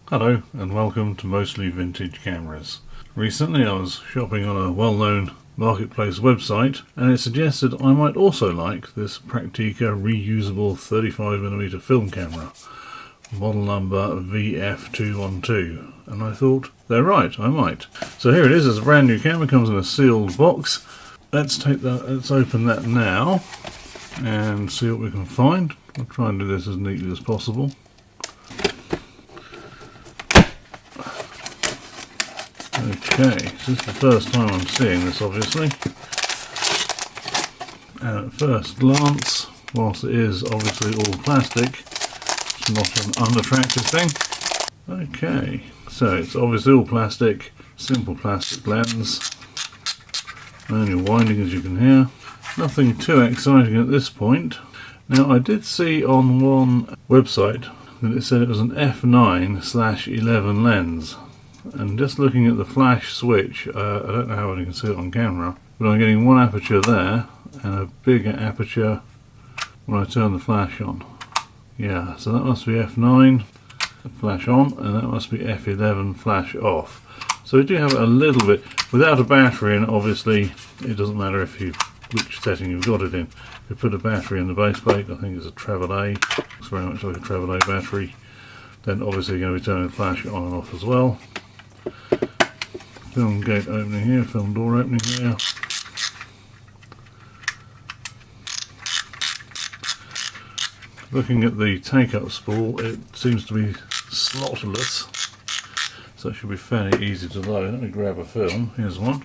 Hello and welcome to Mostly Vintage Cameras. Recently I was shopping on a well-known marketplace website and it suggested I might also like this Praktica reusable 35mm film camera, model number VF212, and I thought, they're right, I might. So here it is, it's a brand new camera, comes in a sealed box. Let's open that now and see what we can find. I'll try and do this as neatly as possible. Okay, so this is the first time I'm seeing this, obviously. And at first glance, whilst it is obviously all plastic, it's not an unattractive thing. Okay, so it's obviously all plastic, simple plastic lens, manual winding as you can hear. Nothing too exciting at this point. Now I did see on one website that it said it was an f9/11 lens. And just looking at the flash switch, I don't know how well you can see it on camera, but I'm getting one aperture there and a bigger aperture when I turn the flash on. Yeah, so that must be f9 flash on, and that must be f11 flash off. So we do have a little bit, without a battery, and obviously it doesn't matter which setting you've got it in. If you put a battery in the base plate, I think it's a treble A, looks very much like a treble A battery, then obviously you're going to be turning the flash on and off as well. Film gate opening here, film door opening there. Looking at the take-up spool, it seems to be slotterless, so it should be fairly easy to load. Let me grab a film, here's one.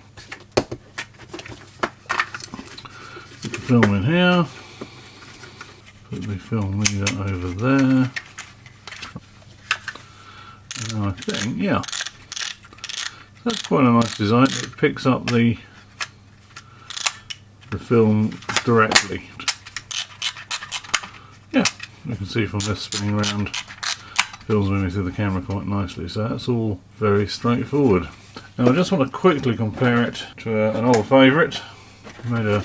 Put the film in here, put the film leader over there, and I think, yeah. That's quite a nice design. It picks up the film directly. Yeah, you can see from this spinning around, film's moving through the camera quite nicely, so that's all very straightforward. Now I just want to quickly compare it to an old favourite. I made a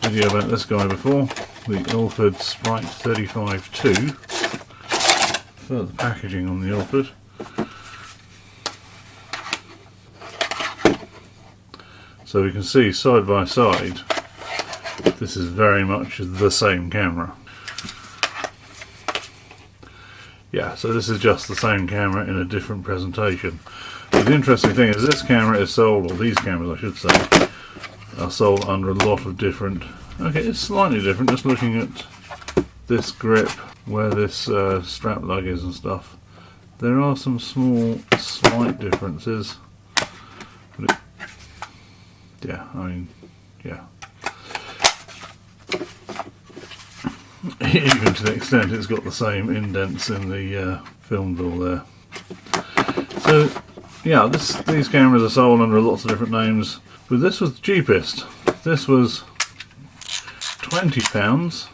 video about this guy before, the Ilford Sprite 35-2. Further packaging on the Ilford. So we can see side by side, this is very much the same camera. Yeah, so this is just the same camera in a different presentation. But the interesting thing is this camera is sold, or these cameras I should say, are sold under a lot of different... Okay, it's slightly different, just looking at this grip, where this strap lug is and stuff. There are some small, slight differences. But yeah, I mean, yeah. Even to the extent it's got the same indents in the film door there. So, yeah, these cameras are sold under lots of different names, but this was the cheapest. This was £20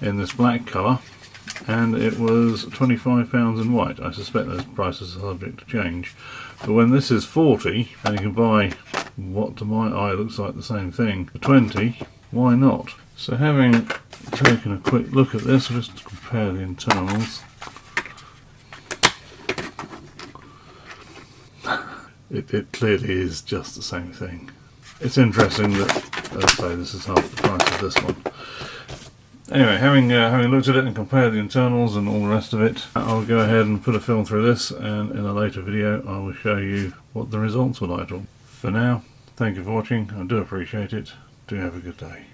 in this black colour, and it was £25 in white. I suspect those prices are subject to change. But when this is 40 and you can buy what to my eye looks like the same thing for 20, why not? So having taken a quick look at this, just to compare the internals, it clearly is just the same thing. It's interesting that, as I say, this is half the price of this one. Anyway, having looked at it and compared the internals and all the rest of it, I'll go ahead and put a film through this, and in a later video I will show you what the results were like. For now, thank you for watching, I do appreciate it, do have a good day.